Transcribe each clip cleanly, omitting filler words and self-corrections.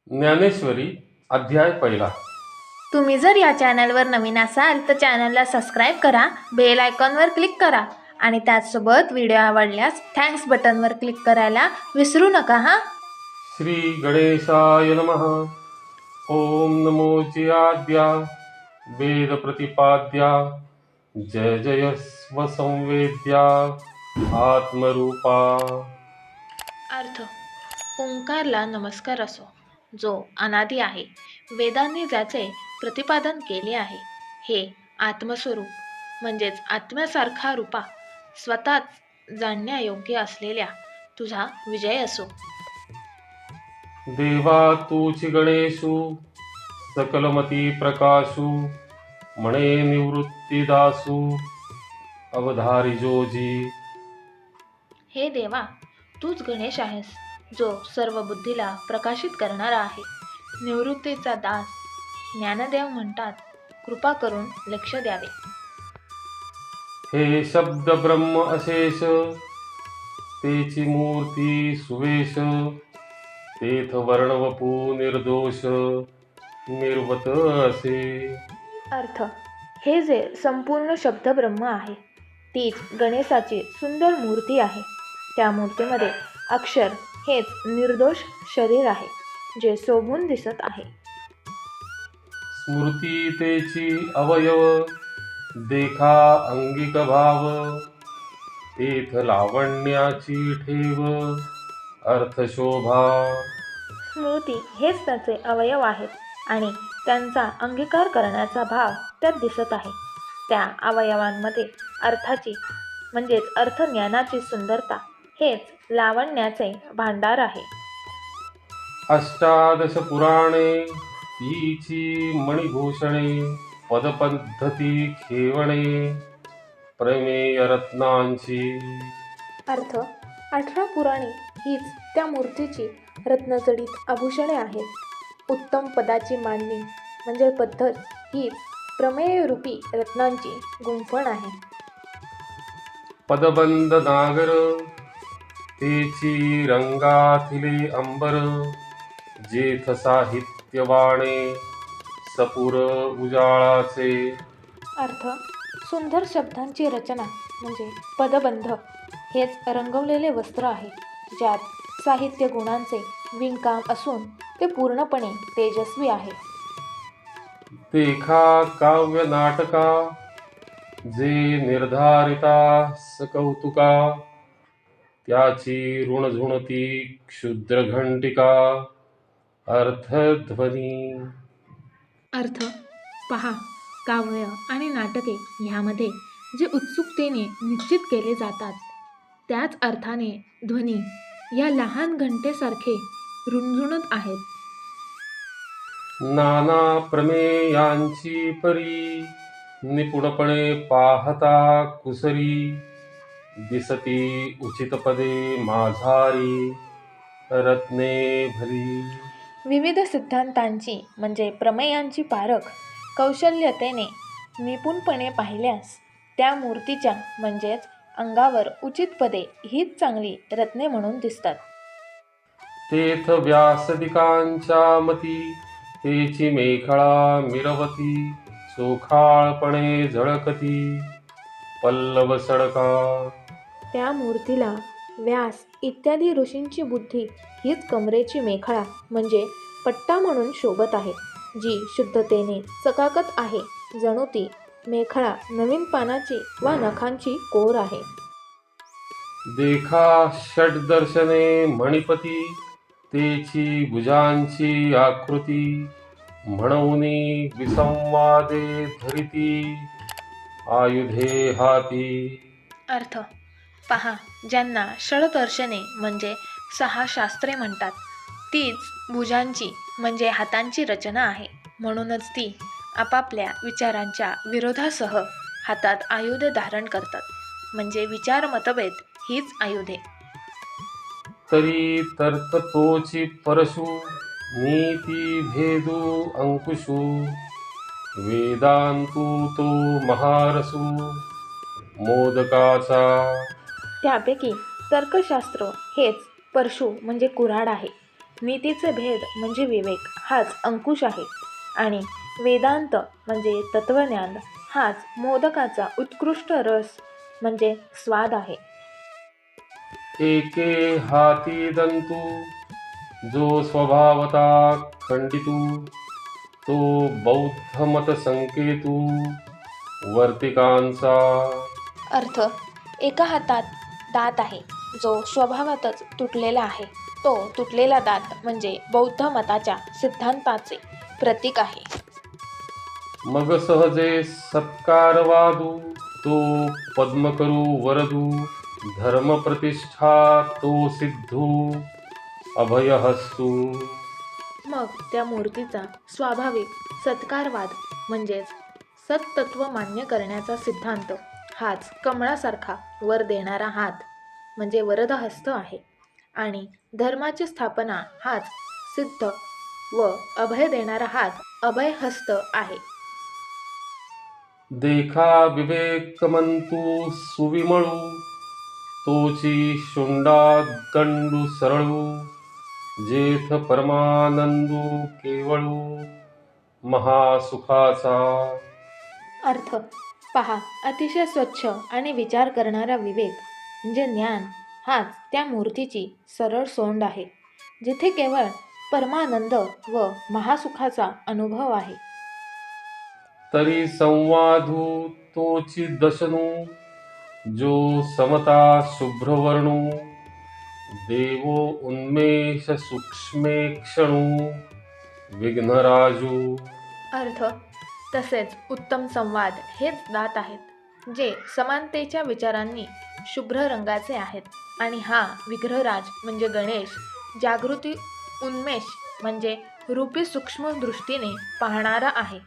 ज्ञानेश्वरी अध्याय पहिला. तुम्ही जर या चॅनलवर नवीन असाल तर चॅनलला सबस्क्राईब करा, बेल आयकॉनवर क्लिक करा आणि त्याचसोबत व्हिडिओ आवडल्यास थँक्स बटनवर क्लिक करायला विसरू नका हां. श्री गणेशाय नमः. ओम नमो जियाद्या वेद प्रतिपाद्या जय जय स्वसंवेद्या आत्मरूपा. अर्थ: ओंकारला नमस्कार असो, जो अनादी आहे. वेदांनी ज्याचे प्रतिपादन केले आहे, हे आत्मस्वरूप म्हणजेच आत्म्यासारखा रूपा स्वतःच जाणण्यायोग्य असलेल्या तुझा विजय असो. देवा तूची गणेशू सकलमती प्रकाशू म्हणे निवृत्ती दासू अवधारी जोजी. हे देवा, तूच गणेश आहेस, जो सर्व बुद्धीला प्रकाशित करणारा आहे. निवृत्तीचा दास ज्ञानदेव म्हणतात, कृपा करून लक्ष द्यावे. हे शब्द ब्रह्म अशेष तेची मूर्ती सुवेश तेथ वर्णवपू निर्दोष निर्वत असे. अर्थ: हे जे संपूर्ण शब्द ब्रह्म आहे, तीच गणेशाची सुंदर मूर्ती आहे. त्या मूर्तीमध्ये अक्षर हेच निर्दोष शरीर आहे, जे शोभून दिसत आहे. स्मृती तेची अवयव देखा अंगिक भाव तेथ लावण्याची ठेव अर्थशोभा. स्मृती हेच त्याचे अवयव आहेत आणि त्यांचा अंगीकार करण्याचा भाव त्यात दिसत आहे. त्या अवयवांमध्ये अर्थाची म्हणजेच अर्थज्ञानाची सुंदरता हेच लावण्याचे भांडार आहे. अष्टादश पुराणे तीची मणिभूषणे पदपद्धती खेवणे प्रमेय रत्नांची. अर्थ: 18 पुराणे हीच त्या मूर्तीची रत्नजडित आभूषणे आहेत. उत्तम पदाची मांडणी म्हणजे पद्धत हीच प्रमेयरूपी रत्नांची गुंफण आहे. पदबंद नागर तेची रंगाथिले अंबर जेथ साहित्यवाणे सपुर उजाळाचे. अर्थ: सुंदर शब्दांची रचना म्हणजे पदबंध हेच रंगवलेले वस्त्र आहे, ज्यात साहित्य गुणांचे विणकाम असून ते पूर्णपणे तेजस्वी आहे. देखा काव्य नाटका जे निर्धारिता सकौतुका त्याची ऋणझुणती क्षुद्र घंटिका अर्थध्वनी. अर्थ: पहा, काव्य आणि नाटके ह्यामध्ये जे उत्सुकतेने निश्चित केले जातात, त्याच अर्थाने ध्वनी या लहान घंटेसारखे रुणझुणत आहेत. नाना प्रमेयांची परी निपुणपणे पाहता कुसरी दिसती उचित पदे माझारी रत्ने भली. विविध सिद्धांतांची म्हणजे प्रमेयांची पारख कौशल्यतेने निपुणपणे पाहिल्यास त्या मूर्तीच्या म्हणजेच अंगावर उचित पदे हीच चांगली रत्ने म्हणून दिसतात. तेथ व्यासदिकांच्या मती तेची मेखळा मिरवती चोखाळपणे झळकती पल्लव सडका. त्या मूर्तीला व्यास इत्यादी ऋषींची बुद्धी हीच कमरेची मेखळा म्हणजे पट्टा म्हणून शोभत आहे, जी शुद्धतेने चकाकत आहे, जणू ती मेखळा नवीन पानाची वा नखांची कोर आहे. देखा षड्दर्शने मणिपती तेची भुजांची आकृती म्हणूनी विसंवादे धरिती आयुधे हाती. अर्थ: पहा, ज्यांना षडदर्शने म्हणजे 6 शास्त्रे म्हणतात, तीच भुजांची म्हणजे हातांची रचना आहे. म्हणूनच ती आपापल्या विचारांच्या विरोधासह हातात आयुधे धारण करतात, म्हणजे विचार मतभेद हीच आयुधे. तरी तर्क तोची परशु नीती भेदू अंकुशू वेदांतू तो महारसू मोदकाचा. त्यापैकी तर्कशास्त्र हेच परशु म्हणजे कुऱ्हाड आहे. नीतीचे भेद म्हणजे विवेक हाच अंकुश आहे आणि वेदांत म्हणजे तत्वज्ञान हाच मोदकाचा उत्कृष्ट रस म्हणजे स्वाद आहे. एके हाती दंतू जो स्वभावता खंडितू तो बौद्ध मत संकेतू वर्तिकांचा. अर्थ एका हातात दात आहे जो स्वभावातच तुटलेला आहे. तो तुटलेला दात म्हणजे बौद्ध मताच्या सिद्धांताचे प्रतीक आहे. मग सहजे सत्कारवादू तो पद्मकरू वरदू धर्मप्रतिष्ठा तो सिद्धू अभयहस्तू. मग त्या मूर्तीचा स्वाभाविक सत्कारवाद म्हणजेच सत्तत्व मान्य करण्याचा सिद्धांत हाच कमळासारखा वर देणारा हात म्हणजे वरदहस्त आहे आणि धर्माची स्थापना हाच सिद्ध व अभय देणारा हात अभयहस्त आहे. देखा विवेकमंतू सुविमळू तोची शुंडा दंडू सरळू जेथ परमानंदू केवळू महासुखाचा. अर्थ पहा अतिशय स्वच्छ आणि विचार करणारा विवेक म्हणजे ज्ञान हाच त्या मूर्तीची सरळ सोंड आहे जिथे केवळ परमानंद व महासुखाचा अनुभव आहे. तरी संवादू तोची दशनू जो समता शुभ्रवर्णू देवो उन्मेष सूक्ष्मेक्षणू विघ्नराजू. अर्थ तसेच उत्तम संवाद हेच दात आहेत जे समानतेच्या विचारांनी शुभ्र रंगाचे आहेत आणि हा विग्रहराज म्हणजे गणेश जागृती उन्मेष म्हणजे रूपी सूक्ष्म दृष्टीने पाहणारा आहे.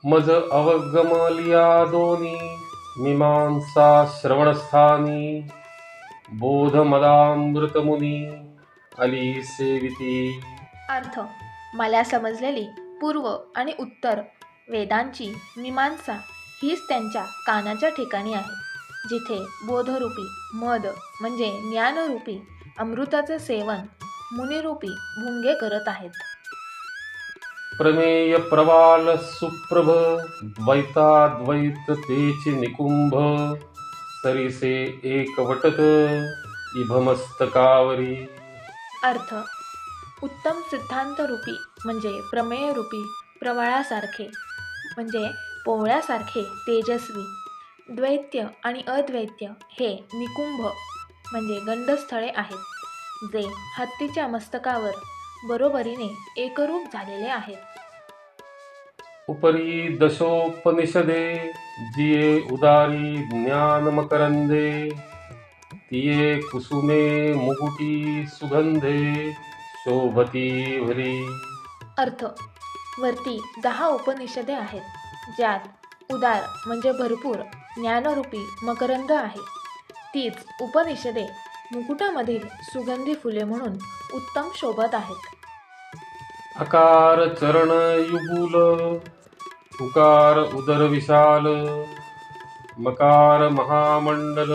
मज अवगमलिया दोनी मीमांसा श्रवणस्थानी बोधमदामृतमुनी अली सेविती. अर्थ मला समजलेली पूर्व आणि उत्तर वेदांची मीमांसा हीच त्यांच्या कानाच्या ठिकाणी आहे जिथे बोधरूपी मद म्हणजे ज्ञानरूपी अमृताचे सेवन मुनिरूपी भुंगे करत आहेत. प्रमेय प्रवाल सुप्रभ द्वैताद्वैत तेची निकुंभ सरिसे एकवटत इभमस्तकावरी. अर्थ उत्तम सिद्धांतरूपी म्हणजे प्रमेयरूपी प्रवाळासारखे म्हणजे पोवळ्यासारखे तेजस्वी द्वैत्य आणि अद्वैत्य हे निकुंभ म्हणजे गंधस्थळे आहेत जे हत्तीच्या मस्तकावर बरोबरीने एकरूप झालेले आहेत. उपरी दशोपनिषदे जिये उदारी ज्ञानमकरंदे तिये कुसुमे मुकुटी सुगंधे शोभती भरी. अर्थ वरती 10 उपनिषदे आहेत ज्यात उदार म्हणजे भरपूर ज्ञानरूपी मकरंद आहे. तीच उपनिषदे मुकुटामधील सुगंधी फुले म्हणून उत्तम शोभत आहेत. अकार चरण युगुल उकार उदर विशाल मकार महामंडल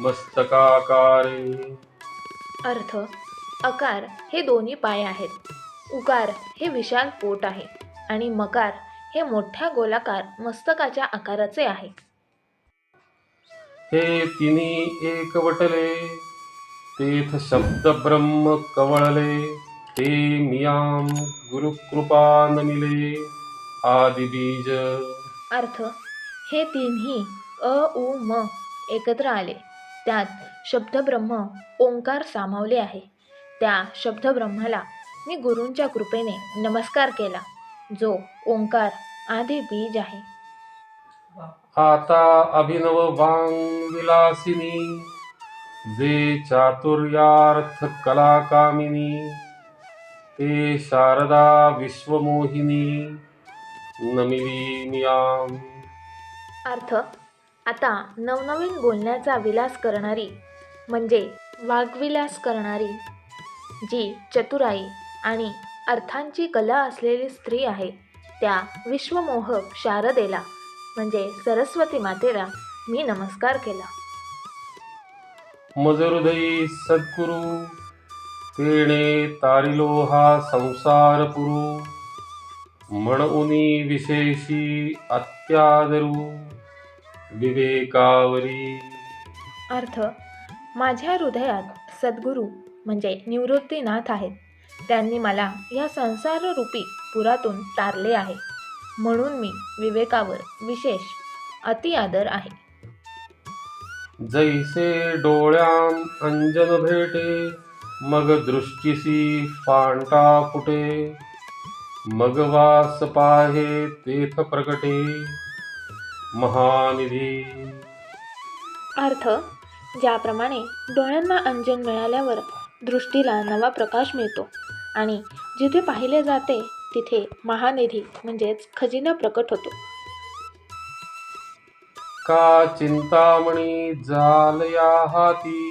मस्तकाकारे. अर्थ अकार हे दोन्ही पाय आहेत, उकार हे विशाल पोट आहे आणि मकार हे मोठ्या गोलाकार मस्तकाच्या आकाराचे आहे. हे तिन्ही एकवटले तेथ शब्द ब्रह्म कवळले ते मियाम गुरुकृपा नमिले आदिबीज. अर्थ हे तिन्ही अ उ म एकत्र आले त्यात शब्दब्रह्म ओंकार सामावले आहे. त्या शब्दब्रह्माला मी गुरूंच्या कृपेने नमस्कार केला जो ओंकार आदी बीज आहे. आता अभिनव वांग विलासिनी जे चातुर्यार्थ कलाकामिनी ते शारदा विश्वमोहिनी नमिली मियाम. अर्थ आता नवनवीन बोलण्याचा विलास करणारी म्हणजे वाग्विलास करणारी जी चतुराई आणि अर्थांची कला असलेली स्त्री आहे त्या विश्वमोहक शारदेला म्हणजे सरस्वती मातेला मी नमस्कार केला. मज हृदयी सद्गुरु तेणे तारिलो हा संसार पुरू, म्हणूनी विशेषी अत्यादरू, विवेकावरी. अर्थ, माझ्या हृदयात सद्गुरू म्हणजे निवृत्तीनाथ आहेत. त्यांनी मला या संसाररूपी पुरातून तारले आहे, म्हणून मी विवेकावर विशेष अतिआदर आहे. जैसे डोळ्याम अंजन भेटे, मग दृष्टीसी फांटा फुटे, मग वास पाहे तेथ प्रकटे, महानिधी. अर्थ, ज्याप्रमाणे डोळ्यांना अंजन मिळाल्यावर दृष्टीला नवा प्रकाश मिळतो आणि जिथे पाहिले जाते तिथे महानिधी म्हणजेच खजिना प्रकट होतो. का चिंतामणी जालया हाती,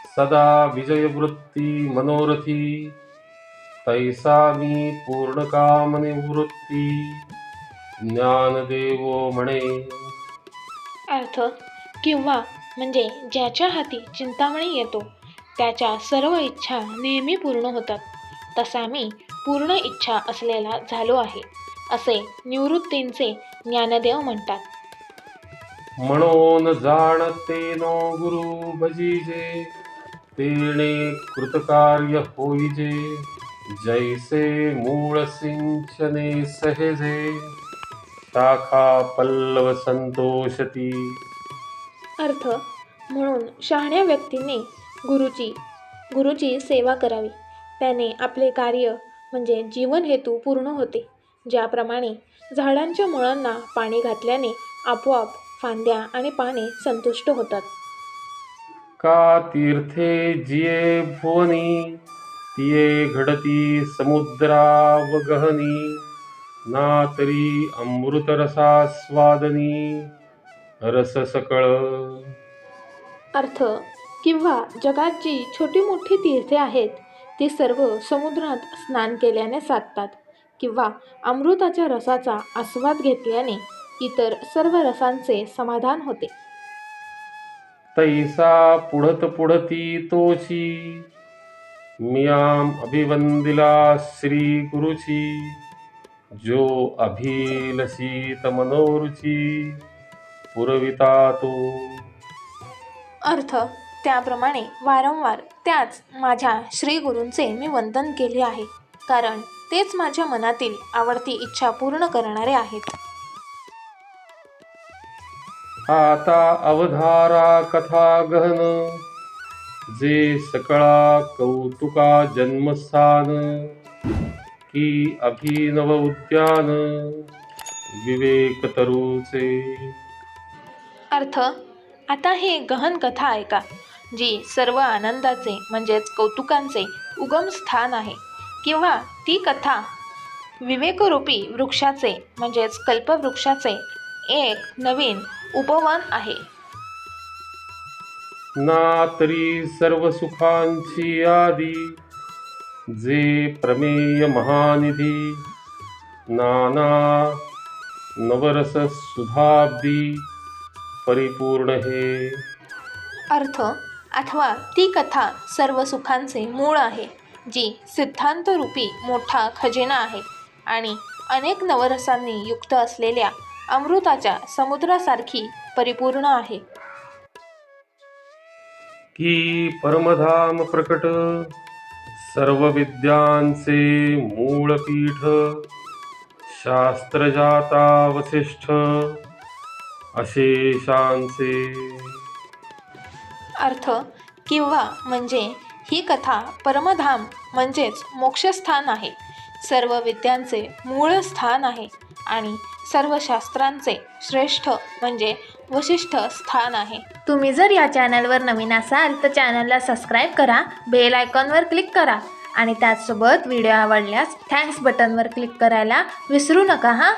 सदा विजयवृत्ती मनोरथी, तैसा मी पूर्ण काम निवृत्ती, ज्ञानदेवो म्हणे. अर्थ, किंवा म्हणजे ज्याच्या हाती चिंतामणी येतो त्याच्या सर्व इच्छा नेहमी पूर्ण होतात. तसा मी पूर्ण इच्छा असलेला झालो आहे, असे निवृत्तींचे ज्ञानदेव म्हणतात. म्हणून जाणते नो गुरु भजिजे, तेणे कृतकार्य होईजे, जैसे मूळ सिंचने सहेजे, शाखा पल्लव संतोषती. अर्थ, म्हणून शहाण्या व्यक्तीने गुरुची सेवा करावी. त्याने आपले कार्य म्हणजे जीवन हेतू पूर्ण होते. ज्याप्रमाणे झाडांच्या मुळांना पाणी घातल्याने आपोआप फांद्या आणि पाने संतुष्ट होतात. का तीर्थे जिये भुवनी, तिये घडती समुद्राव गहनी, ना तरी अमृतरसास्वादनी, रस सकळ. अर्थ, किंवा जगात जी छोटी मोठी तीर्थे आहेत ती सर्व समुद्रात स्नान केल्याने साधतात, किंवा अमृताच्या रसाचा आस्वाद घेतल्याने इतर सर्व रसांचे समाधान होते. तैसा पुढत पुढती तोची, मियाम अभिवंदिला श्री गुरुची, जो अभिलषित मनोरुची, पुरविता तो. अर्थ, त्याप्रमाणे वारंवार त्याच माझ्या श्री गुरूंचे मी वंदन केले आहे, कारण तेच माझ्या मनातील आवडती इच्छा पूर्ण करणारे आहेत. आता अवधारा कथा गहन, जे सकळा कौतुका जन्मस्थान, की अभिनव उद्यान, विवेक तरुचे. अर्थ, आता हे गहन कथा ऐका, जी सर्व आनंदाचे म्हणजेच कौतुकांचे उगम स्थान आहे, किंवा ती कथा विवेकरूपी वृक्षाचे म्हणजेच कल्पवृक्षाचे एक नवीन उपवन आहे. ना तरी सर्व सुखांची आदी, जे प्रमेय महानिधी, नाना नवरस सुधाब्दी, परिपूर्ण हे. अर्थ, अथवा ती कथा सर्व सुखांचे मूळ आहे, जी सिद्धांतरूपी मोठा खजिना आहे आणि अनेक नवरसांनी युक्त असलेल्या अमृताच्या समुद्रासारखी परिपूर्ण आहे. की परमधाम प्रकट, सर्व विद्यांचे मूळ पीठ, शास्त्रजाता वसिष्ठ, अशेषांचे. अर्थ, किंवा म्हणजे ही कथा परमधाम म्हणजेच मोक्षस्थान आहे, सर्व विद्यांचे मूळ स्थान आहे आणि सर्व शास्त्रांचे श्रेष्ठ म्हणजे वशिष्ठ स्थान आहे. तुम्ही जर या चॅनलवर नवीन असाल तर चॅनलला सबस्क्राईब करा, बेल आयकॉनवर क्लिक करा आणि त्याचसोबत व्हिडिओ आवडल्यास थँक्स बटनवर क्लिक करायला विसरू नका हां.